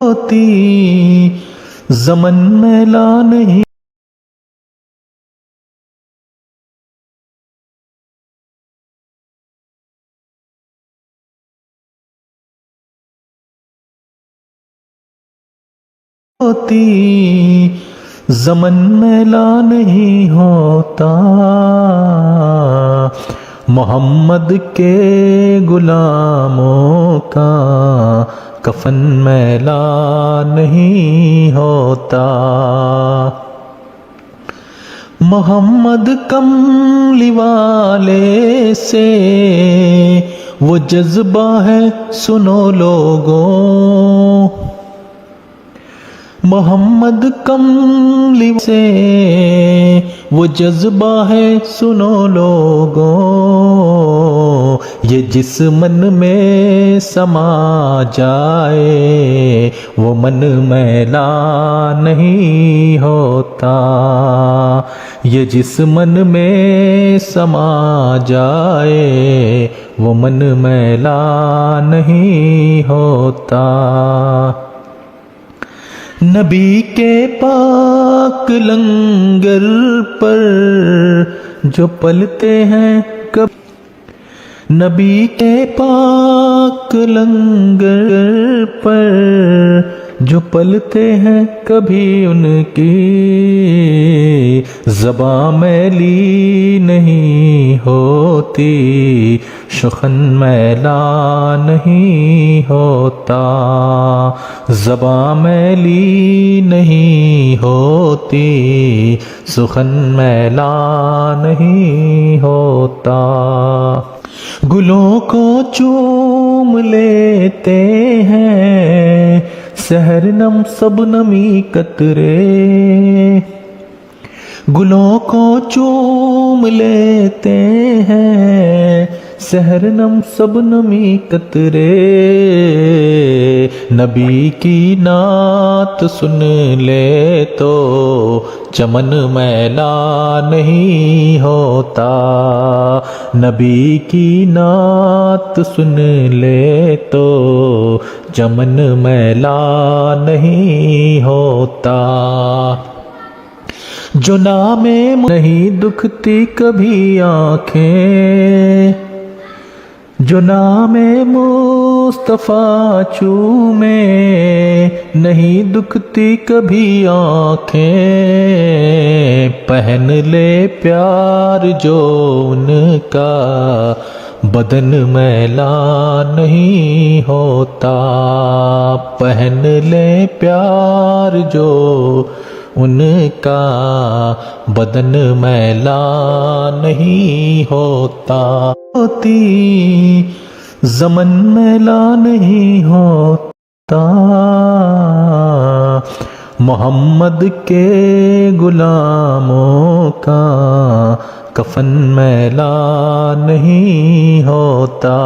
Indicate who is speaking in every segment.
Speaker 1: ہوتی زمن میلا نہیں ہوتی زمن میلا نہیں ہوتا محمد کے غلاموں کا کفن میلا نہیں ہوتا محمد کملی والے سے وہ جذبہ ہے سنو لوگوں محمد کملی سے وہ جذبہ ہے سنو لوگوں یہ جس من میں سما جائے وہ من میلا نہیں ہوتا یہ جس من میں سما جائے وہ من میلا نہیں ہوتا نبی کے پاک لنگر پر جو پلتے ہیں نبی کے پاک لنگر پر جو پلتے ہیں کبھی ان کی زباں میلی نہیں ہوتی شخن میلا نہیں ہوتا زباں میلی نہیں ہوتی سخن میلا نہیں ہوتا گلوں کو چوم لیتے ہیں سحر نم سب نمی قطرے گلوں کو چوم لیتے ہیں سحر نم سب نمی قطرے نبی کی نعت سن لے تو چمن میلا نہیں ہوتا نبی کی نعت سن لے تو چمن میلا نہیں ہوتا جو نام نہیں دکھتی کبھی آنکھیں جو نام مصطفیٰ چومے نہیں دکھتی کبھی آنکھیں پہن لے پیار جو ان کا بدن میلا نہیں ہوتا پہن لے پیار جو ان کا بدن میلا نہیں ہوتا ہوتی زمن میلا نہیں ہوتا محمد کے غلاموں کا کفن میلا نہیں ہوتا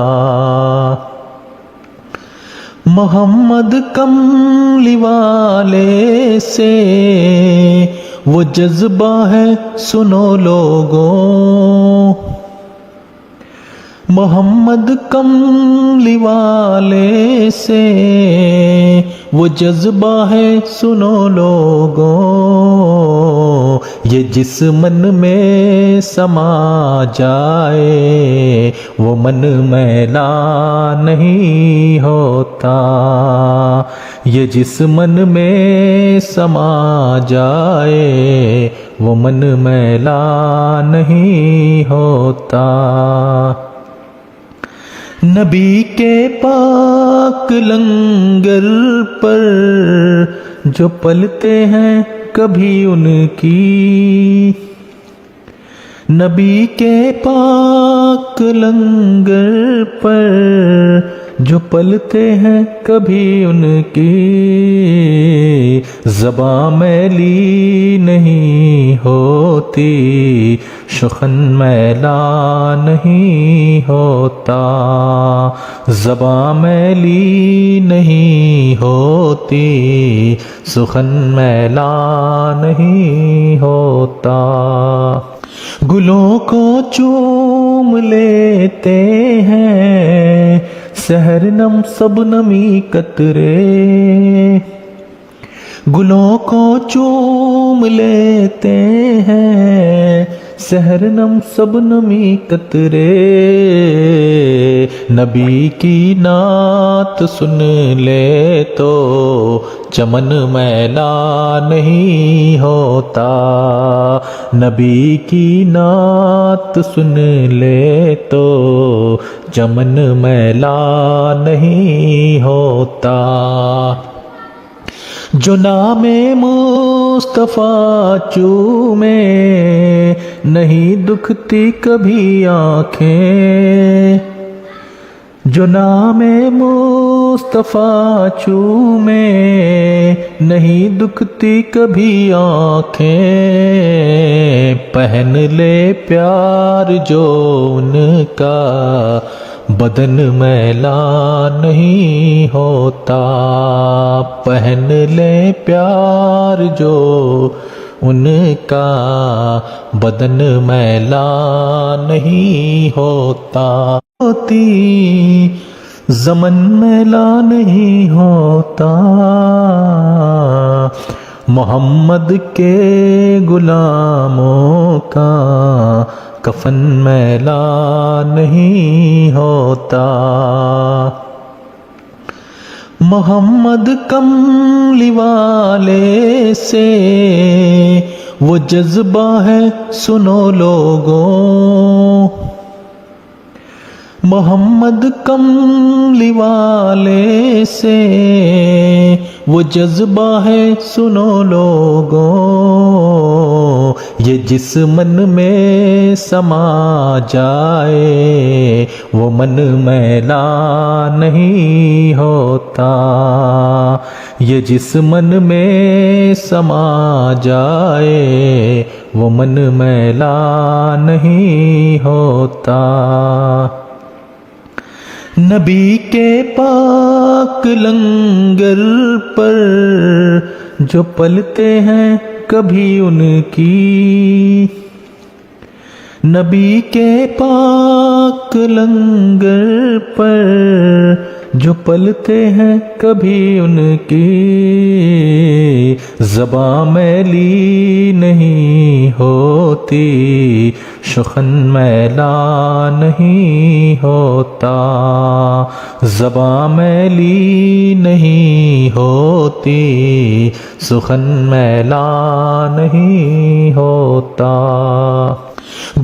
Speaker 1: محمد کملی والے سے وہ جذبہ ہے سنو لوگوں محمد کملی والے سے وہ جذبہ ہے سنو لوگوں یہ جس من میں سما جائے وہ من میلا نہیں ہوتا یہ جس من میں سما جائے وہ من میلا نہیں ہوتا نبی کے پاک لنگر پر جو پلتے ہیں کبھی ان کی نبی کے پاک لنگر پر جو پلتے ہیں کبھی ان کی زباں میلی نہیں ہوتی شخن میلا نہیں ہوتا زباں میلی نہیں ہوتی سخن میلا نہیں ہوتا گلوں کو چوم لیتے ہیں سحر نم سب نمی قطرے، گلوں کو چوم لیتے ہیں سحر نم سب نمی قطرے، نبی کی نعت سن لے تو چمن میلا نہیں ہوتا، نبی کی نعت سن لے تو چمن میلا نہیں ہوتا، جو نام مصطفیٰ چومے نہیں دکھتی کبھی آنکھیں، جو نام مصطفیٰ چومے نہیں دکھتی کبھی آنکھیں، پہن لے پیار جو ان کا بدن میلا نہیں ہوتا، پہن لے پیار جو ان کا بدن میلا نہیں ہوتا، ہوتی زمن میلا نہیں ہوتا، محمد کے غلاموں کا کفن میلا نہیں ہوتا، محمد کملی والے سے وہ جذبہ ہے سنو لوگوں، محمد کملی والے سے وہ جذبہ ہے سنو لوگوں، یہ جس من میں سما جائے وہ من میلا نہیں ہوتا، یہ جس من میں سما جائے وہ من میلا نہیں ہوتا، نبی کے پاک لنگر پر جو پلتے ہیں کبھی ان کی، نبی کے پاک لنگر پر جو پلتے ہیں کبھی ان کی، زباں میلی نہیں ہوتی سخن میلا نہیں ہوتا، زباں میلی نہیں ہوتی سخن میلا نہیں ہوتا،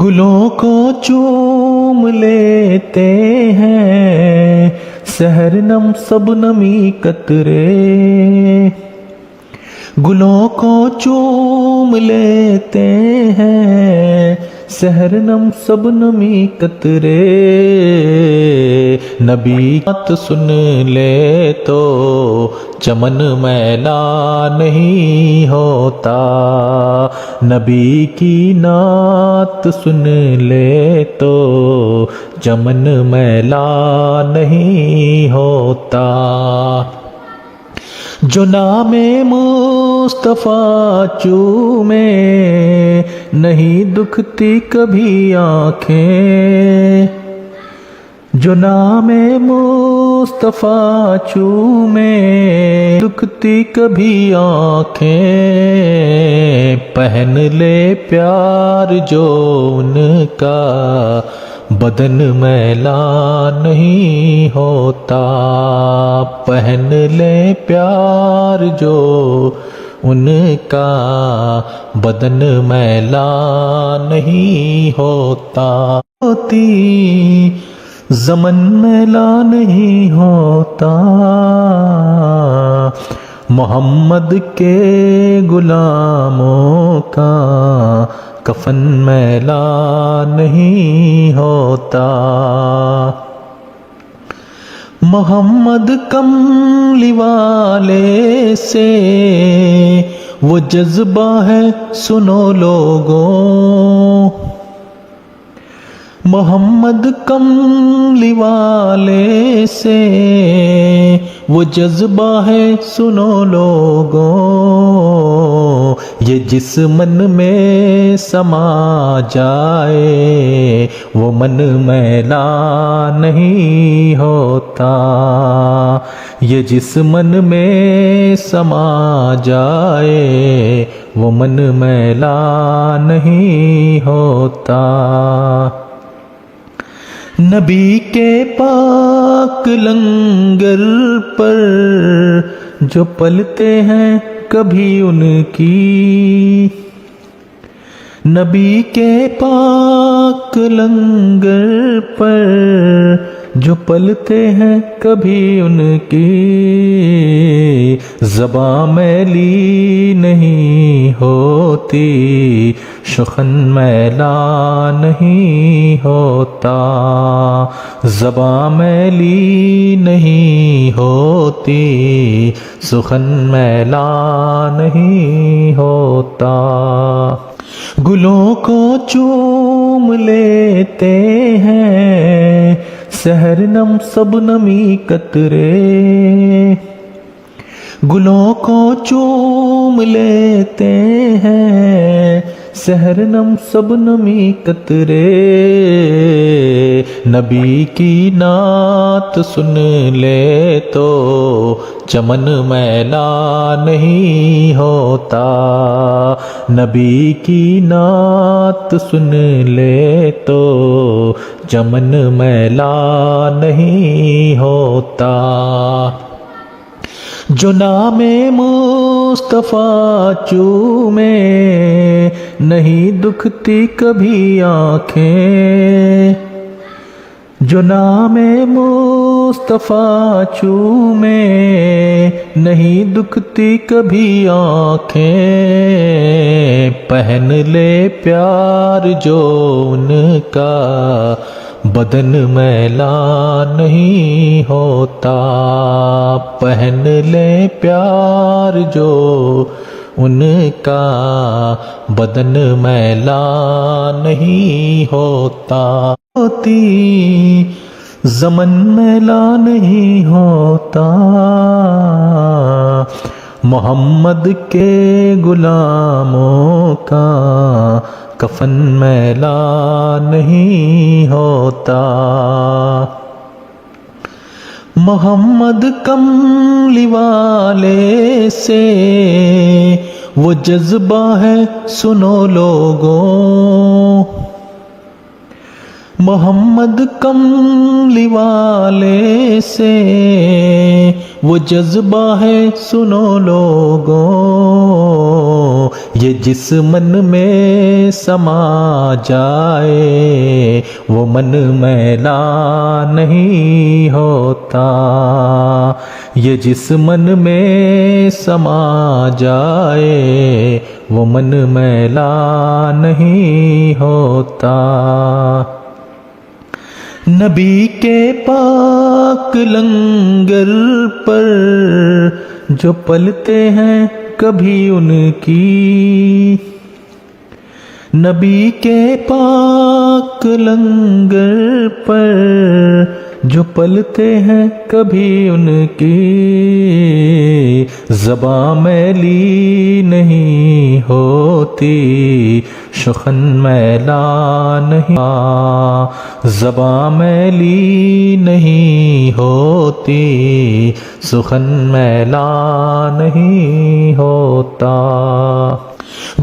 Speaker 1: گلوں کو چوم لیتے ہیں سحر نم سب نمی قطرے، گلوں کو چوم لیتے ہیں سحر نم سب نمی قطرے، نبی بات سن لے تو چمن میلا نہیں ہوتا، نبی کی نعت سن لے تو چمن میلا نہیں ہوتا، جو نام مصطفیٰ چومے نہیں دکھتی کبھی آنکھیں، جو نام مصطفیٰ چومے دکھتی کبھی آنکھیں، پہن لے پیار جو ان کا بدن میلا نہیں ہوتا، پہن لے پیار جو ان کا بدن میلا نہیں ہوتا، ہوتی زمن میلا نہیں ہوتا، محمد کے غلاموں کا کفن میلا نہیں ہوتا، محمد کملی والے سے وہ جذبہ ہے سنو لوگوں، محمد کملی والے سے وہ جذبہ ہے سنو لوگوں، یہ جس من میں سما جائے وہ من میلا نہیں ہوتا، یہ جس من میں سما جائے وہ من میلا نہیں ہوتا۔ نبی کے پاک لنگر پر جو پلتے ہیں کبھی ان کی، نبی کے پاک لنگر پر جو پلتے ہیں کبھی ان کی، زباں میلی نہیں ہوتی، سخن میلا نہیں ہوتا، زباں میلی نہیں ہوتی، سخن میلا نہیں ہوتا۔ گلوں کو چوم لیتے ہیں سحر نم سب نمی قطرے، گلوں کو چوم لیتے ہیں سحر نم سب نمی قطرے، نبی کی نعت سن لے تو چمن میلا نہیں ہوتا، نبی کی نعت سن لے تو چمن میلا نہیں ہوتا۔ جو نام مصطفیٰ چومے نہیں دکھتی کبھی آنکھیں، جو نام مصطفیٰ چومے نہیں دکھتی کبھی آنکھیں، پہن لے پیار جو ان کا بدن میلا نہیں ہوتا، پہن لے پیار جو ان کا بدن میلا نہیں ہوتا، ہوتی زمن میلا نہیں ہوتا، محمد کے غلاموں کا کفن میلا نہیں ہوتا، محمد کملی والے سے وہ جذبہ ہے سنو لوگوں، محمد کملی والے سے وہ جذبہ ہے سنو لوگوں، یہ جس من میں سما جائے وہ من میلا نہیں ہوتا، یہ جس من میں سما جائے وہ من میلا نہیں ہوتا۔ نبی کے پاک لنگر پر جو پلتے ہیں کبھی ان کی، نبی کے پاک لنگر پر جو پلتے ہیں کبھی ان کی، زباں میلی نہیں ہوتی، سخن میلا نہیں، زباں میلی نہیں ہوتی، سخن میلا نہیں ہوتا،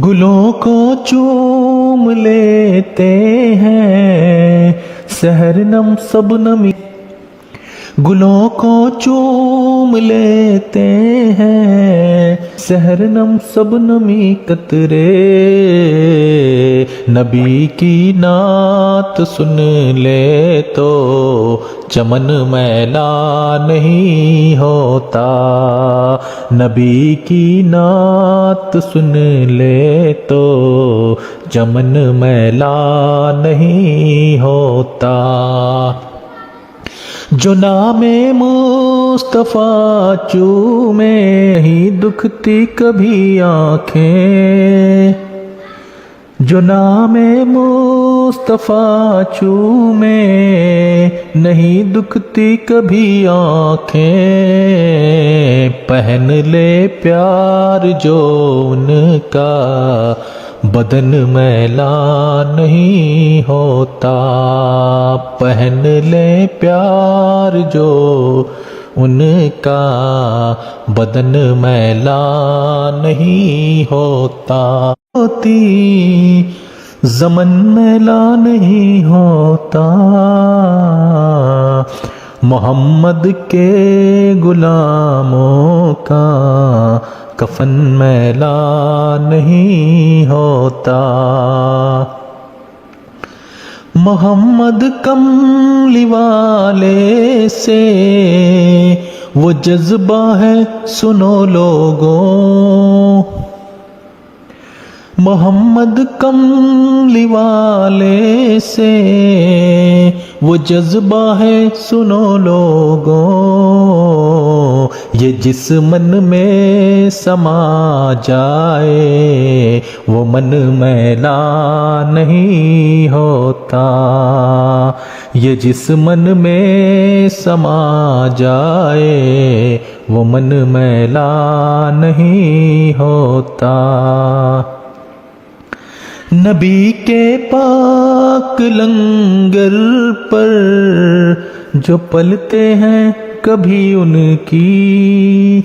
Speaker 1: گلوں کو چوم لیتے ہیں سحر نم سب نمی، گلوں کو چوم لیتے ہیں سحر نم سب نمی قطرے، نبی کی نعت سن لے تو چمن میلا نہیں ہوتا، نبی کی نعت سن لے تو چمن میلا نہیں ہوتا، جو نام مصطفیٰ چومے نہیں دکھتی کبھی آنکھیں، جو نام مصطفیٰ چومے نہیں دکھتی کبھی آنکھیں، پہن لے پیار جو ان کا بدن میلا نہیں ہوتا، پہن لے پیار جو ان کا بدن میلا نہیں ہوتا، ہوتی زمن میلا نہیں ہوتا، محمد کے غلاموں کا کفن میلا نہیں ہوتا، محمد کملی والے سے وہ جذبہ ہے سنو لوگوں، محمد کملی والے سے وہ جذبہ ہے سنو لوگوں، یہ جس من میں سما جائے وہ من میلا نہیں ہوتا، یہ جس من میں سما جائے وہ من میلا نہیں ہوتا، نبی کے پاک لنگر پر جو پلتے ہیں کبھی ان کی،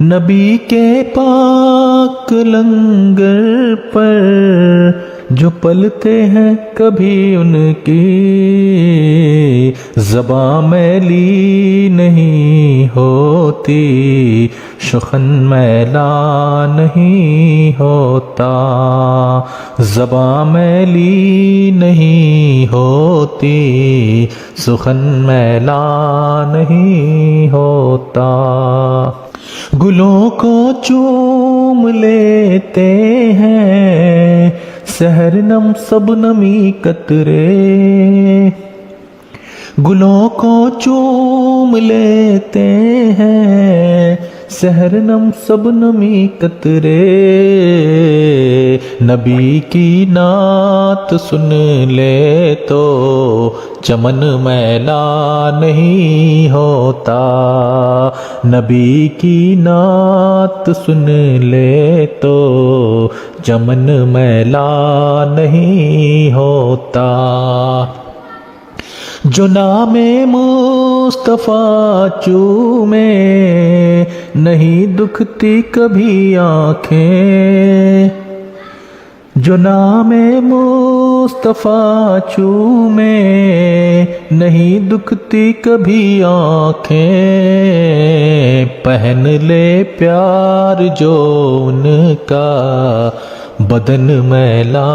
Speaker 1: نبی کے پاک لنگر پر جو پلتے ہیں کبھی ان کی، زباں میلی نہیں ہوتی، شخن میلا نہیں ہوتا، زباں میلی نہیں ہوتی، سخن میلا نہیں ہوتا، گلوں کو چوم لیتے ہیں سحر نم سب نمی قطرے، گلوں کو چوم لیتے ہیں سحر نم سب نمی قطرے، نبی کی نعت سن لے تو چمن میلا نہیں ہوتا، نبی کی نعت سن لے تو چمن میلا نہیں ہوتا، جو نام مصطفیٰ چومے نہیں دکھتی کبھی آنکھیں، جو نام مصطفیٰ چومے نہیں دکھتی کبھی آنکھیں، پہن لے پیار جو ان کا بدن میلا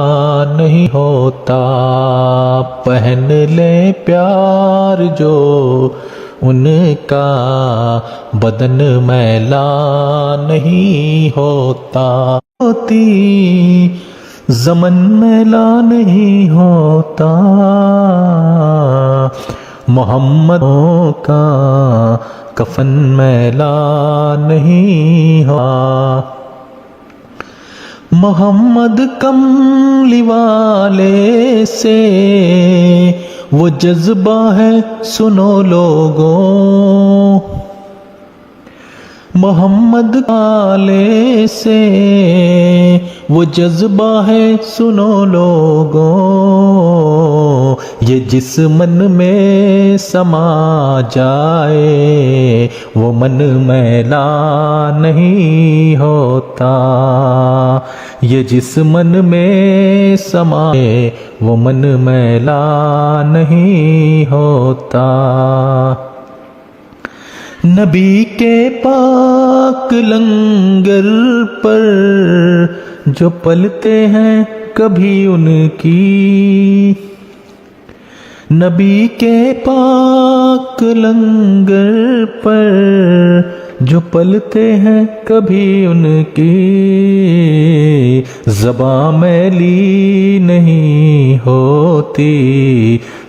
Speaker 1: نہیں ہوتا، پہن لے پیار جو ان کا بدن میلا نہیں ہوتا، ہوتی زمن میلا نہیں ہوتا، محمد کا کفن میلا نہیں ہوا، محمد کملی والے سے وہ جذبہ ہے سنو لوگوں، محمد والے سے وہ جذبہ ہے سنو لوگوں، یہ جس من میں سما جائے وہ من میلا نہیں ہوتا، یہ جس من میں سمائے وہ من میلا نہیں ہوتا، نبی کے پاک لنگر پر جو پلتے ہیں کبھی ان کی، نبی کے پاک لنگر پر جو پلتے ہیں کبھی ان کی، زباں میلی نہیں ہوتی،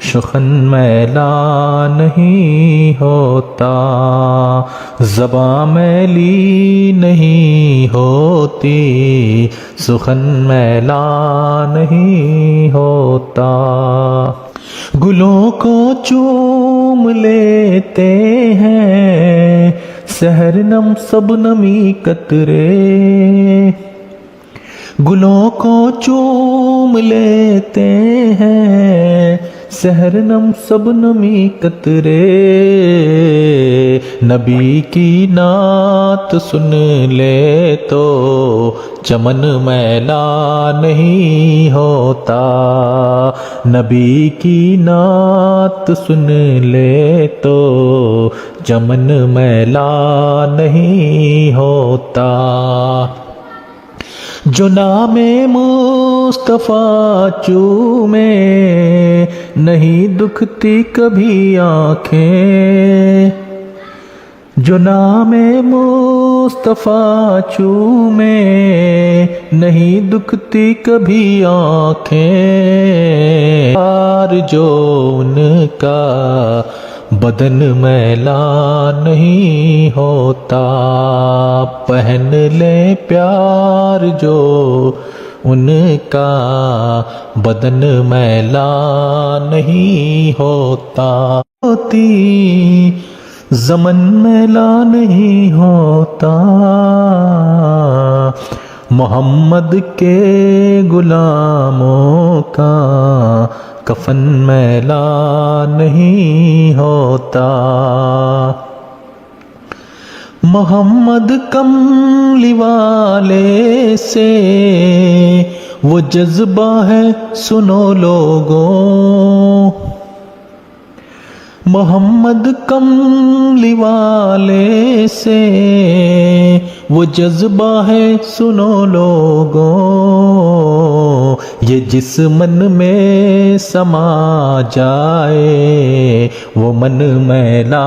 Speaker 1: شخن میلا نہیں ہوتا، زباں میلی نہیں ہوتی، سخن میلا نہیں ہوتا گلوں کو چوم لیتے ہیں سحر نم سب نمی قطرے گلوں کو چوم لیتے ہیں سحر نم سب نمی قطرے نبی کی نعت سن لے تو چمن میلا نہیں ہوتا نبی کی نعت سن لے تو چمن میلا نہیں ہوتا جو نام مصطفیٰ چومے نہیں دکھتی کبھی آنکھیں جو نام مصطفیٰ چومے نہیں دکھتی کبھی آنکھیں یار جو ان کا بدن میلا نہیں ہوتا پہن لے پیار جو ان کا بدن میلا نہیں ہوتا ہوتی زمن میلا نہیں ہوتا محمد کے غلاموں کا کفن میلا نہیں ہوتا محمد کملی والے سے وہ جذبہ ہے سنو لوگوں محمد کملی والے سے وہ جذبہ ہے سنو لوگوں یہ جس من میں سما جائے وہ من میلا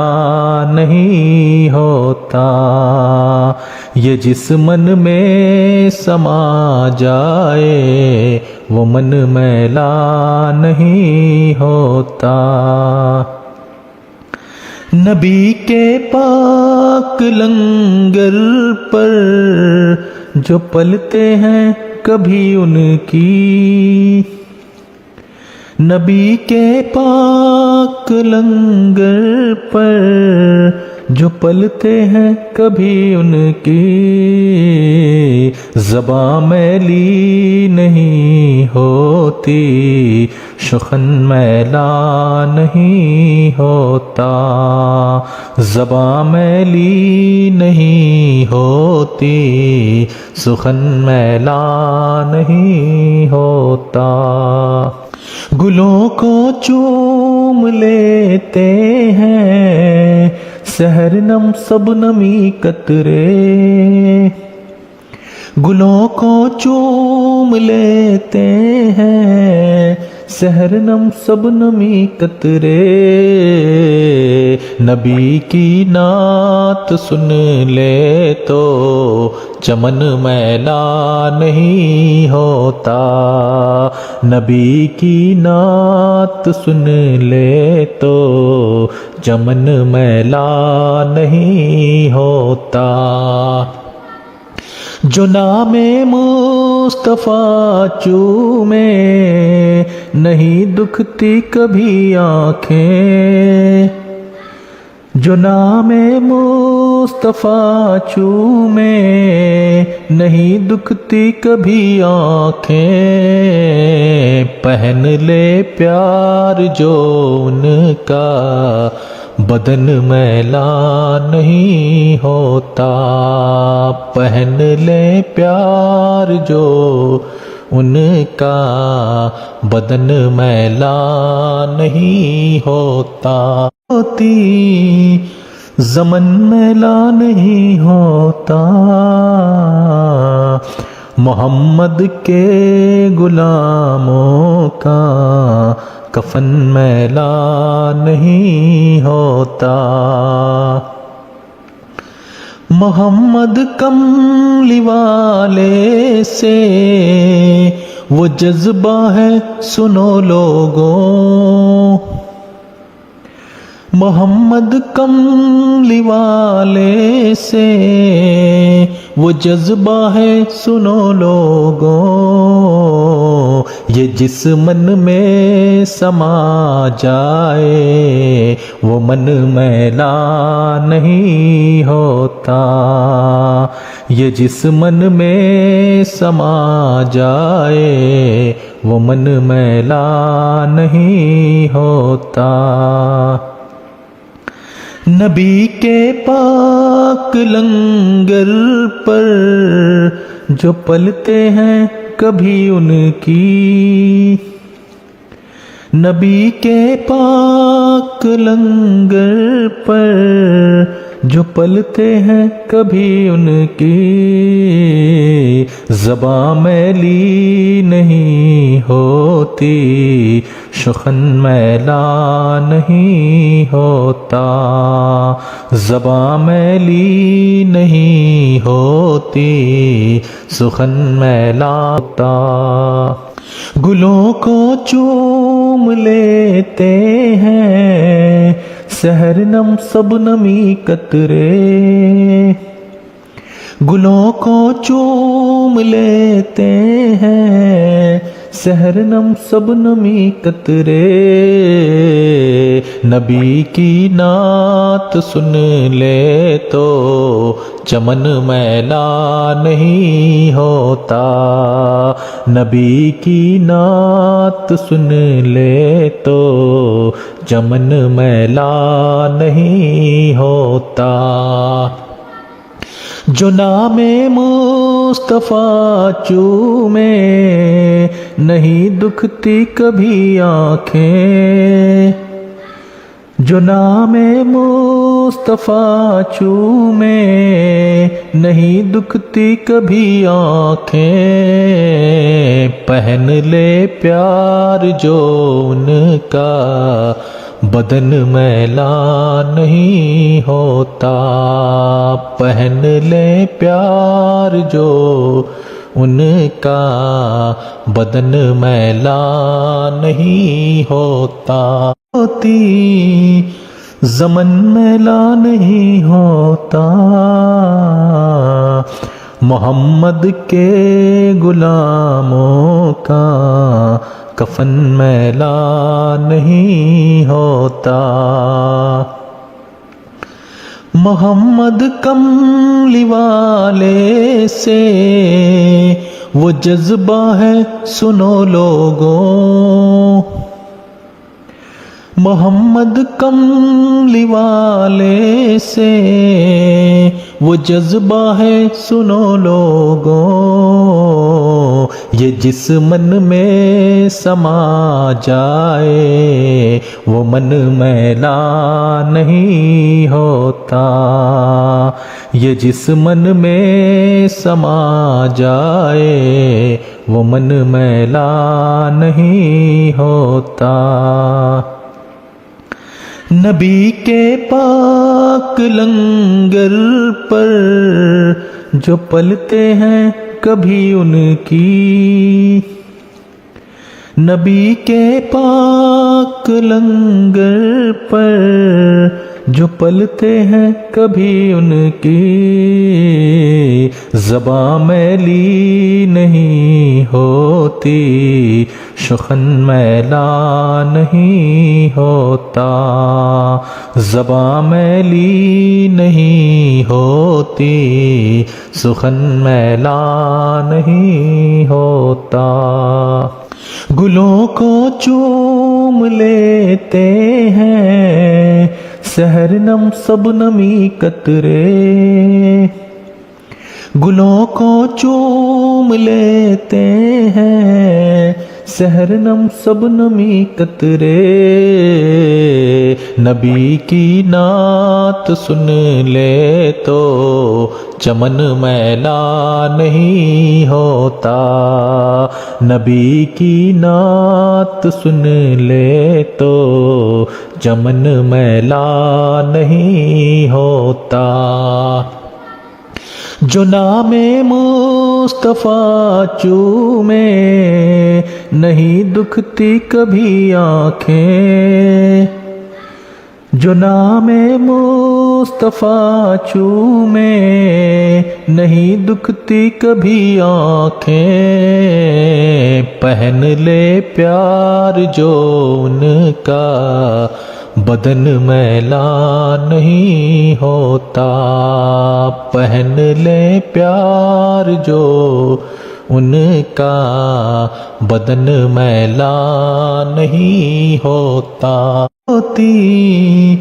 Speaker 1: نہیں ہوتا یہ جس من میں سما جائے وہ من میلا نہیں ہوتا نبی کے پاک لنگر پر جو پلتے ہیں کبھی ان کی نبی کے پاک لنگر پر جو پلتے ہیں کبھی ان کی زباں میلی نہیں ہوتی سخن میلا نہیں ہوتا زباں میلی نہیں ہوتی سخن میلا نہیں ہوتا گلوں کو چوم لیتے ہیں سحر نم سب نمی قطرے گلوں کو چوم لیتے ہیں سحر نم سب نمی قطرے نبی کی نعت سن لے تو چمن میلا نہیں ہوتا نبی کی نعت سن لے تو چمن میلا نہیں ہوتا جو نام مصطفیٰ چومے نہیں دکھتی کبھی آنکھیں جو نام مصطفیٰ چومے نہیں دکھتی کبھی آنکھیں پہن لے پیار جو ان کا بدن میلا نہیں ہوتا پہن لے پیار جو ان کا بدن میلا نہیں ہوتا ہوتی زمن میلا نہیں ہوتا محمد کے غلاموں کا کفن میلا نہیں ہوتا محمد کملی والے سے وہ جذبہ ہے سنو لوگوں محمد کملی والے سے وہ جذبہ ہے سنو لوگوں، یہ جس من میں سما جائے وہ من میلا نہیں ہوتا، یہ جس من میں سما جائے وہ من میلا نہیں ہوتا۔ نبی کے پاک لنگر پر جو پلتے ہیں کبھی ان کی، نبی کے پاک لنگر پر جو پلتے ہیں کبھی ان کی، زباں میلی نہیں ہوتی، شخن میلا نہیں ہوتا، زباں میلی نہیں ہوتی، سخن میلا ہوتا۔ گلوں کو چوم لیتے ہیں سحر نم سب نمی قطرے، گلوں کو چوم لیتے ہیں سحر نم سب نمی قطرے، نبی کی نعت سن لے تو چمن میلا نہیں ہوتا، نبی کی نعت سن لے تو چمن میلا نہیں ہوتا۔ جو نام مصطفیٰ چومے نہیں دکھتی کبھی آنکھیں، جو نام مصطفیٰ چومے نہیں دکھتی کبھی آنکھیں، پہن لے پیار جو ان کا بدن میلا نہیں ہوتا، پہن لے پیار جو ان کا بدن میلا نہیں ہوتا، ہوتی زمن میلا نہیں ہوتا، محمد کے غلاموں کا کفن میلا نہیں ہوتا۔ محمد کملی والے سے وہ جذبہ ہے سنو لوگوں، محمد کملی والے سے وہ جذبہ ہے سنو لوگوں، یہ جس من میں سما جائے وہ من میلا نہیں ہوتا، یہ جس من میں سما جائے وہ من میلا نہیں ہوتا۔ نبی کے پاک لنگر پر جو پلتے ہیں کبھی ان کی، نبی کے پاک لنگر پر جو پلتے ہیں کبھی ان کی، زباں میلی نہیں ہوتی، شخن میلا نہیں ہوتا، زباں میلی نہیں ہوتی، سخن میلا نہیں ہوتا۔ گلوں کو چوم لیتے ہیں سحر نم سب نمی قطرے، گلوں کو چوم لیتے ہیں سحر نم سب نمی قطرے، نبی کی نعت سن لے تو چمن میلا نہیں ہوتا، نبی کی نعت سن لے تو چمن میلا نہیں ہوتا۔ جو نام مصطفیٰ چومے نہیں دکھتی کبھی آنکھیں، جو نام مصطفیٰ چومے نہیں دکھتی کبھی آنکھیں، پہن لے پیار جو ان کا بدن میلا نہیں ہوتا، پہن لے پیار جو ان کا بدن میلا نہیں ہوتا، ہوتی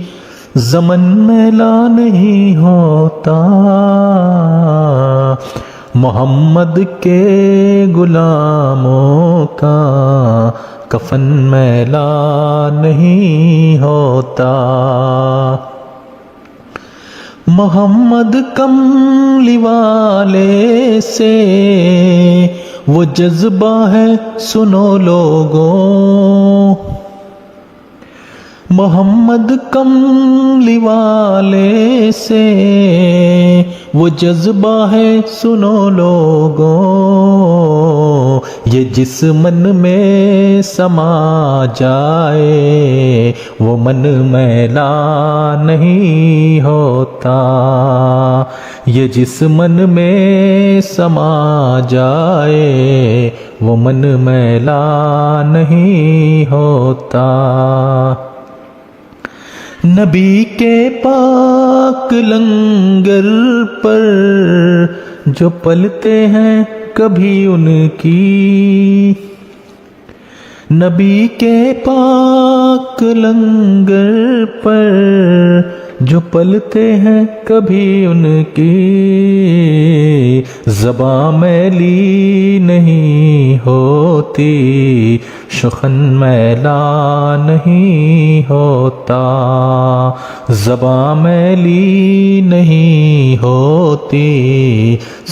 Speaker 1: زمن میلا نہیں ہوتا، محمد کے غلاموں کا کفن میلا نہیں ہوتا، محمد کملی والے سے وہ جذبہ ہے سنو لوگوں، محمد کملی والے سے وہ جذبہ ہے سنو لوگوں، یہ جس من میں سما جائے وہ من میلا نہیں ہوتا، یہ جس من میں سما جائے وہ من میلا نہیں ہوتا، نبی کے پاک لنگر پر جو پلتے ہیں کبھی ان کی، نبی کے پاک لنگر پر جو پلتے ہیں کبھی ان کی، زباں میلی نہیں ہوتی، شخن میلا نہیں ہوتا، زباں میلی نہیں ہوتی،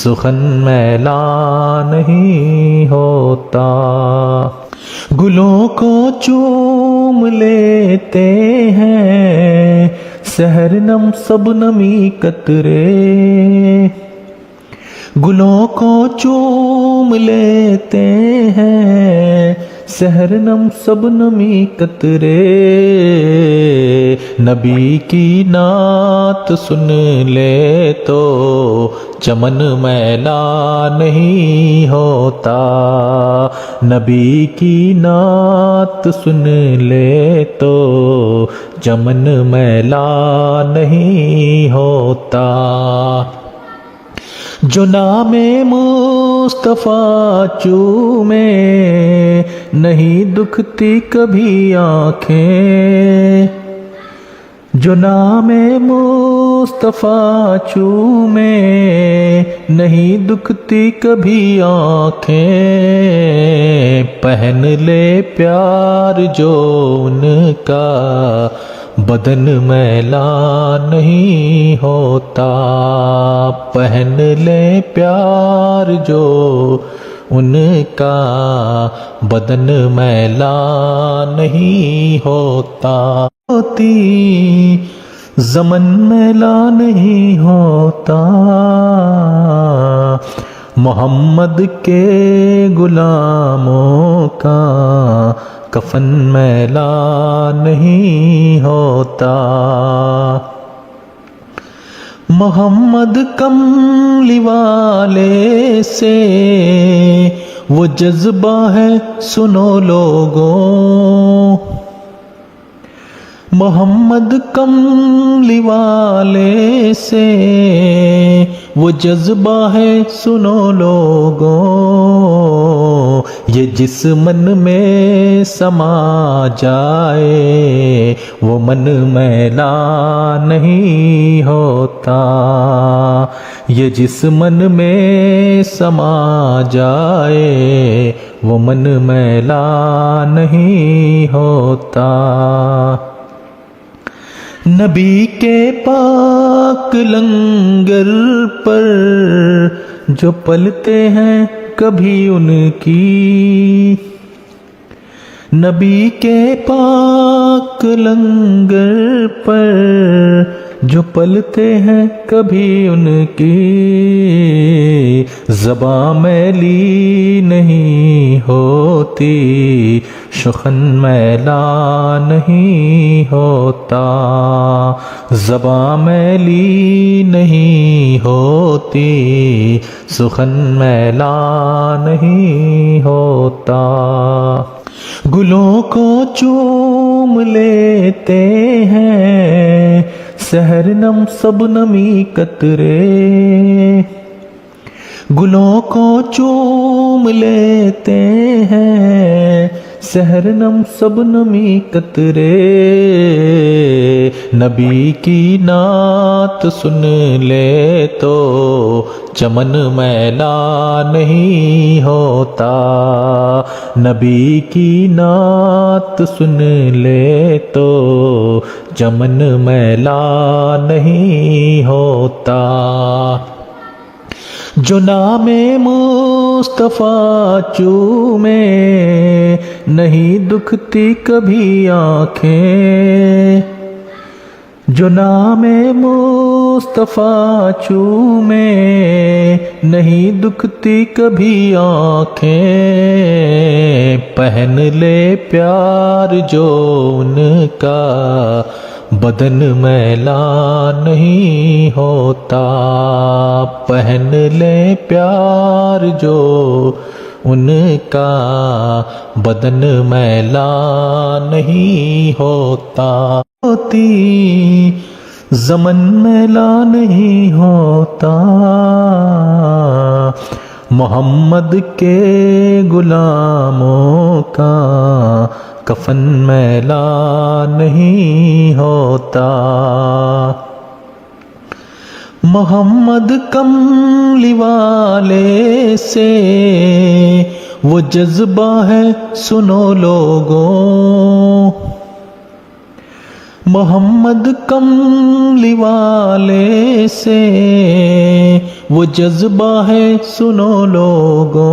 Speaker 1: سخن میلا نہیں ہوتا، گلوں کو چوم لیتے ہیں سحر نم سب نمی قطرے، گلوں کو چوم لیتے ہیں سحر نم سب نمی قطرے، نبی کی نعت سن لے تو چمن میلا نہیں ہوتا، نبی کی نعت سن لے تو چمن میلا نہیں ہوتا، جو نام مصطفیٰ چومے نہیں دکھتی کبھی آنکھیں، جو نام مصطفیٰ چومے نہیں دکھتی کبھی آنکھیں، پہن لے پیار جو ان کا بدن میلا نہیں ہوتا، پہن لے پیار جو ان کا بدن میلا نہیں ہوتا، ہوتی زمن میلا نہیں ہوتا، محمد کے غلاموں کا کفن میلا نہیں ہوتا، محمد کملی والے سے وہ جذبہ ہے سنو لوگوں، محمد کملی والے سے وہ جذبہ ہے سنو لوگوں، یہ جس من میں سما جائے وہ من میلا نہیں ہوتا، یہ جس من میں سما جائے وہ من میلا نہیں ہوتا، نبی کے پاک لنگر پر جو پلتے ہیں کبھی ان کی، نبی کے پاک لنگر پر جو پلتے ہیں کبھی ان کی، زباں میلی نہیں ہوتی، شخن میلا نہیں ہوتا، زباں میلی نہیں ہوتی، سخن میلا نہیں ہوتا۔ گلوں کو چوم لیتے ہیں سحر نم سب نمی قطرے، گلوں کو چوم لیتے ہیں سحر نم سب نمی قطرے، نبی کی نعت سن لے تو چمن میلا نہیں ہوتا، نبی کی نعت سن لے تو چمن میلا نہیں ہوتا۔ جو نام مصطفیٰ چومے نہیں دکھتی کبھی آنکھیں، جو نام مصطفیٰ چومے نہیں دکھتی کبھی آنکھیں، پہن لے پیار جو ان کا بدن میلا نہیں ہوتا، پہن لے پیار جو ان کا بدن میلا نہیں ہوتا، ہوتی زمن میلا نہیں ہوتا، محمد کے غلاموں کا کفن میلا نہیں ہوتا، محمد کملی والے سے وہ جذبہ ہے سنو لوگوں، محمد کملی والے سے وہ جذبہ ہے سنو لوگوں،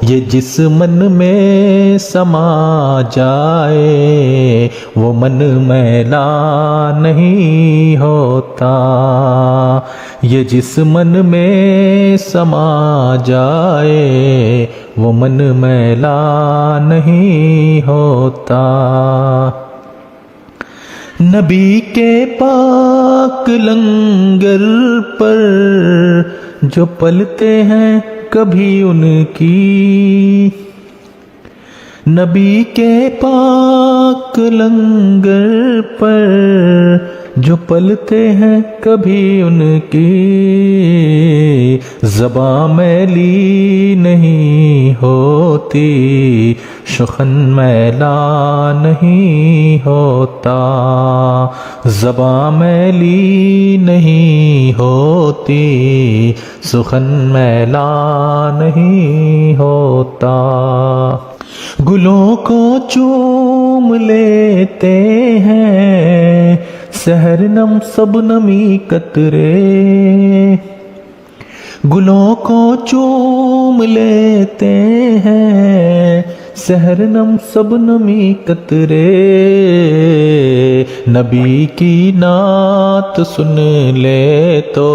Speaker 1: یہ جس من میں سما جائے وہ من میلا نہیں ہوتا، یہ جس من میں سما جائے وہ من میلا نہیں ہوتا۔ نبی کے پاک لنگر پر جو پلتے ہیں کبھی ان کی، نبی کے پاک لنگر پر جو پلتے ہیں کبھی ان کی، زباں میلی نہیں ہوتی، شخن میلا نہیں ہوتا، زباں میلی نہیں ہوتی، سخن میلا نہیں ہوتا۔ گلوں کو چوم لیتے ہیں سحر نم سب نمی قطرے، گلوں کو چوم لیتے ہیں سحر نم سب نمی قطرے، نبی کی نعت سن لے تو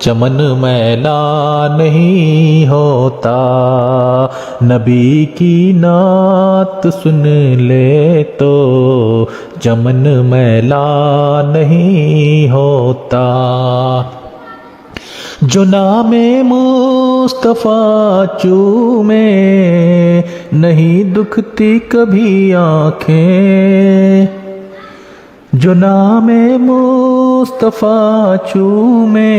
Speaker 1: چمن میلا نہیں ہوتا، نبی کی نعت سن لے تو چمن میلا نہیں ہوتا، جو نام مصطفیٰ چومے نہیں دکھتی کبھی آنکھیں، جو نام مصطفیٰ چومے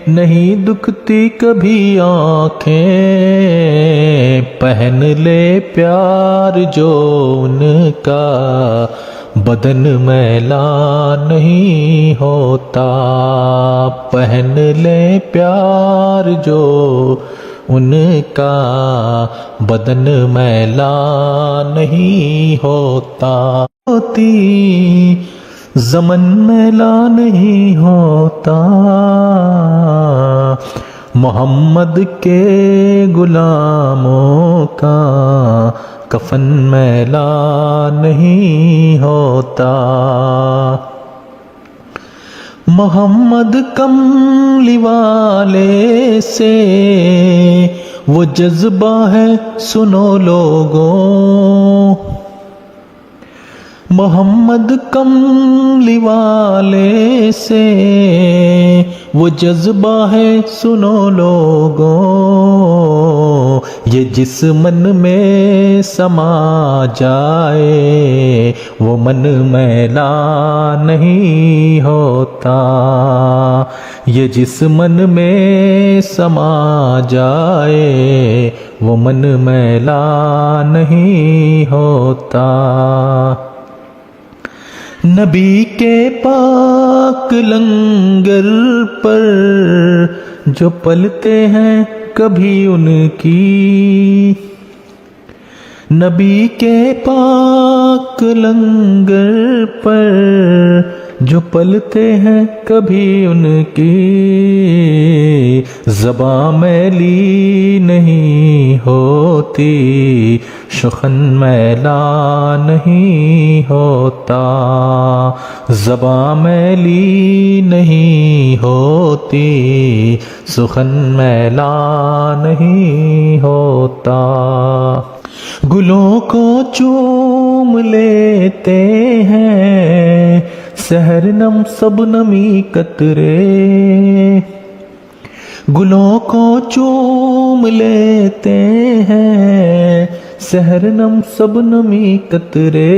Speaker 1: نہیں دکھتی کبھی آنکھیں، پہن لے پیار جو ان کا بدن میلا نہیں ہوتا، پہن لے پیار جو ان کا بدن میلا نہیں ہوتا، ہوتی زمن میلا نہیں ہوتا، محمد کے غلاموں کا کفن میلا نہیں ہوتا، محمد کملی والے سے وہ جذبہ ہے سنو لوگوں، محمد کملی والے سے وہ جذبہ ہے سنو لوگوں، یہ جس من میں سما جائے وہ من میلا نہیں ہوتا، یہ جس من میں سما جائے وہ من میلا نہیں ہوتا۔ نبی کے پاک لنگر پر جو پلتے ہیں کبھی ان کی، نبی کے پاک لنگر پر جو پلتے ہیں کبھی ان کی، زباں میلی نہیں ہوتی، شخن میلا نہیں ہوتا، زباں میلی نہیں ہوتی، سخن میلا نہیں ہوتا۔ گلوں کو چوم لیتے ہیں سحر نم سب نمی قطرے، گلوں کو چوم لیتے ہیں سحر نم سب نمی قطرے،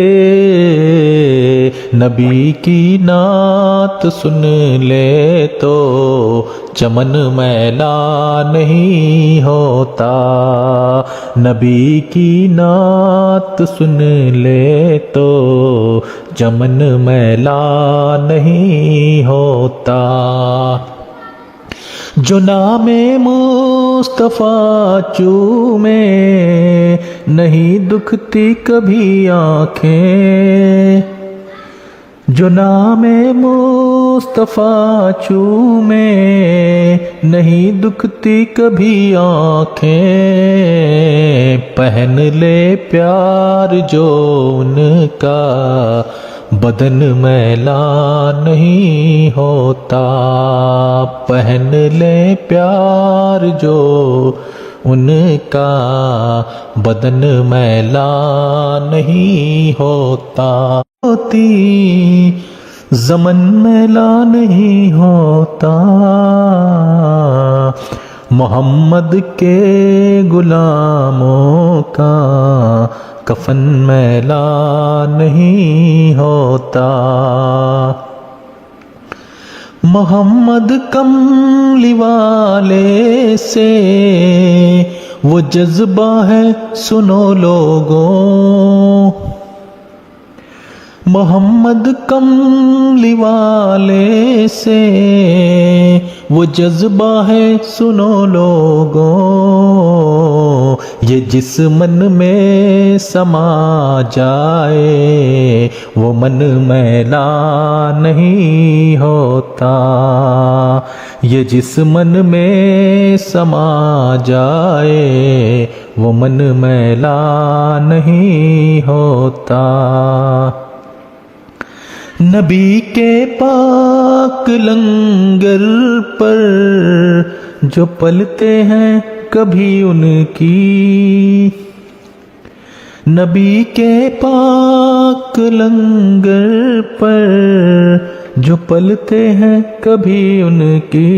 Speaker 1: نبی کی نعت سن لے تو چمن میلا نہیں ہوتا، نبی کی نعت سن لے تو چمن میلا نہیں ہوتا۔ جو نام مصطفیٰ چومے نہیں دکھتی کبھی آنکھیں، جو نام مصطفیٰ چومے نہیں دکھتی کبھی آنکھیں، پہن لے پیار جو ان کا بدن میلا نہیں ہوتا، پہن لے پیار جو ان کا بدن میلا نہیں ہوتا، ہوتی زمن میلا نہیں ہوتا، محمد کے غلاموں کا کفن میلا نہیں ہوتا، محمد کملی والے سے وہ جذبہ ہے سنو لوگوں، محمد کملی والے سے وہ جذبہ ہے سنو لوگوں، یہ جس من میں سما جائے وہ من میلا نہیں ہوتا، یہ جس من میں سما جائے وہ من میلا نہیں ہوتا۔ نبی کے پاک لنگر پر جو پلتے ہیں کبھی ان کی، نبی کے پاک لنگر پر جو پلتے ہیں کبھی ان کی،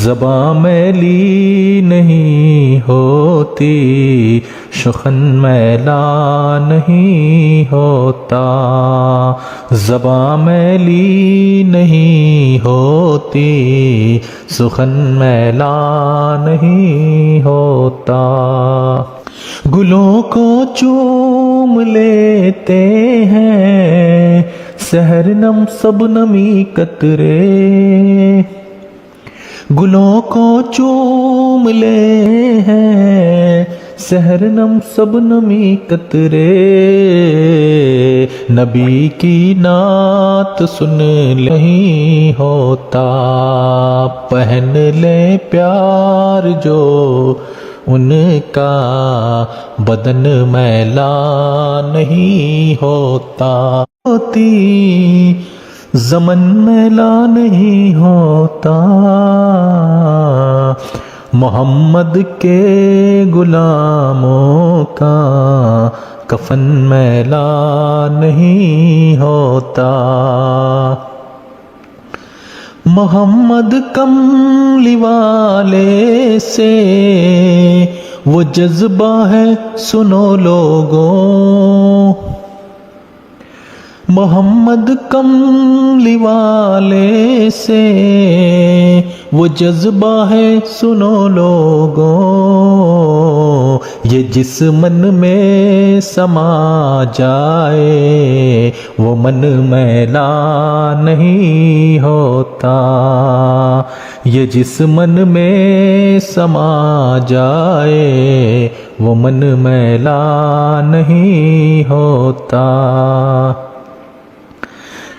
Speaker 1: زباں میلی نہیں ہوتی، شخن میلا نہیں ہوتا، زباں میلی نہیں ہوتی، سخن میلا نہیں ہوتا، گلوں کو چوم لیتے ہیں سحر نم سب نمی قطرے، گلوں کو چوم لے ہیں سحر نم سب نمی قطرے، نبی کی نعت سن نہیں ہوتا، پہن لے پیار جو ان کا بدن میلا نہیں ہوتا، ہوتی زمن میلا نہیں ہوتا، محمد کے غلاموں کا کفن میلا نہیں ہوتا، محمد کملی والے سے وہ جذبہ ہے سنو لوگوں، محمد کملی والے سے وہ جذبہ ہے سنو لوگوں، یہ جس من میں سما جائے وہ من میلا نہیں ہوتا، یہ جس من میں سما جائے وہ من میلا نہیں ہوتا۔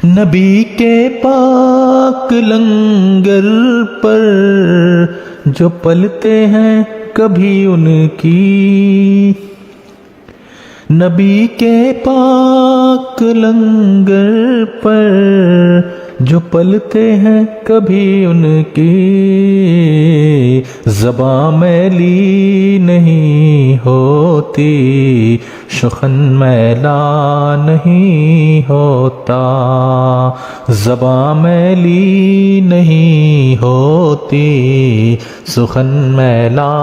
Speaker 1: نبی کے پاک لنگر پر جو پلتے ہیں کبھی ان کی، نبی کے پاک لنگر پر جو پلتے ہیں کبھی ان کی، زباں میلی نہیں ہوتی، سخن میلا نہیں ہوتا، زباں میلی نہیں ہوتی، سخن میلا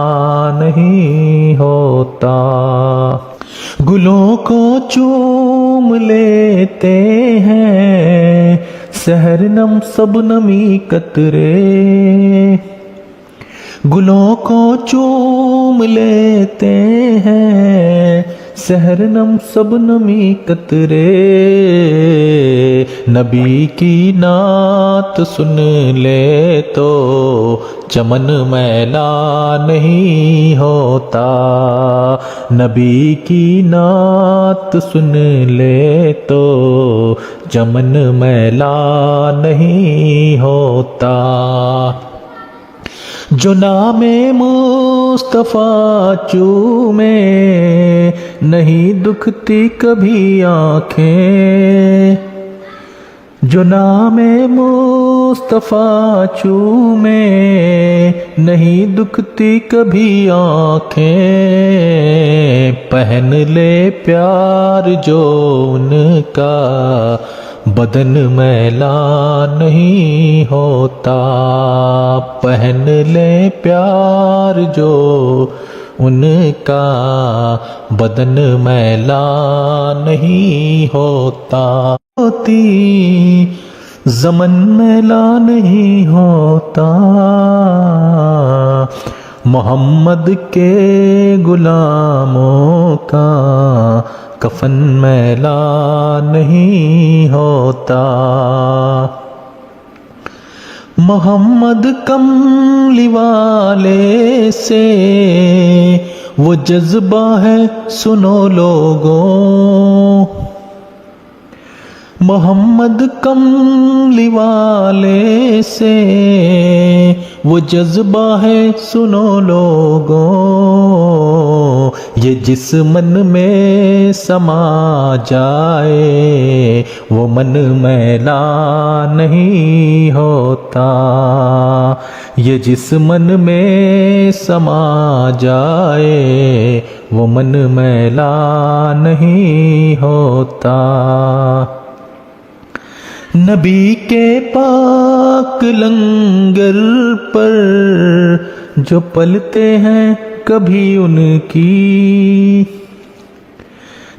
Speaker 1: نہیں ہوتا۔ گلوں کو چوم لیتے ہیں سحر نم سب نمی قطرے، گلوں کو چوم لیتے ہیں سحر نم سب نمی قطرے، نبی کی نعت سن لے تو چمن میلا نہیں ہوتا، نبی کی نعت سن لے تو چمن میلا نہیں ہوتا۔ جو نام مصطفیٰ چومے نہیں دکھتی کبھی آنکھیں، جو نام مصطفیٰ چومے نہیں دکھتی کبھی آنکھیں، پہن لے پیار جو ان کا بدن میلا نہیں ہوتا، پہن لے پیار جو ان کا بدن میلا نہیں ہوتا، ہوتی زمن میلا نہیں ہوتا، محمد کے غلاموں کا کفن میلا نہیں ہوتا، محمد کملی والے سے وہ جذبہ ہے سنو لوگوں، محمد کملی والے سے وہ جذبہ ہے سنو لوگوں، یہ جس من میں سما جائے وہ من میلا نہیں ہوتا، یہ جس من میں سما جائے وہ من میلا نہیں ہوتا۔ نبی کے پاک لنگر پر جو پلتے ہیں کبھی ان کی،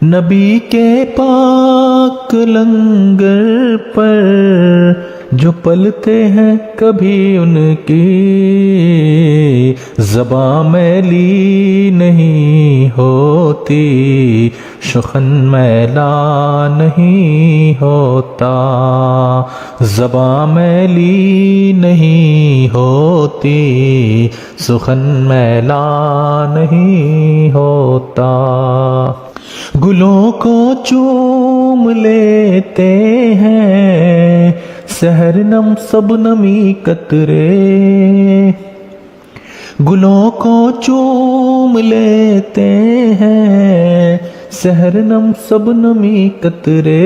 Speaker 1: نبی کے پاک لنگر پر جو پلتے ہیں کبھی ان کی، زباں میلی نہیں ہوتی، سخن میلا نہیں ہوتا، زباں میلی نہیں ہوتی، سخن میلا نہیں ہوتا۔ گلوں کو چوم لیتے ہیں سحر نم سب نمی قطرے، گلوں کو چوم لیتے ہیں سحر نم سب نمی قطرے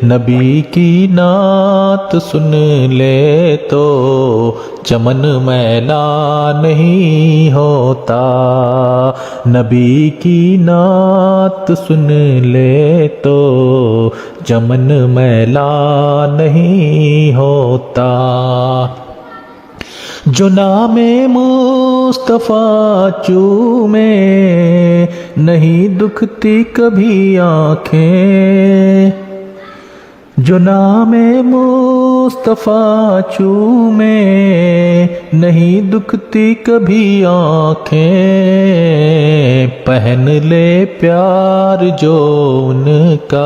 Speaker 1: نبی کی نعت سن لے تو چمن میلا نہیں ہوتا، نبی کی نعت سن لے تو چمن میلا نہیں ہوتا۔ جو نام مصطفیٰ چومے نہیں دکھتی کبھی آنکھیں، جو نام مصطفیٰ چومے نہیں دکھتی کبھی آنکھیں، پہن لے پیار جو ان کا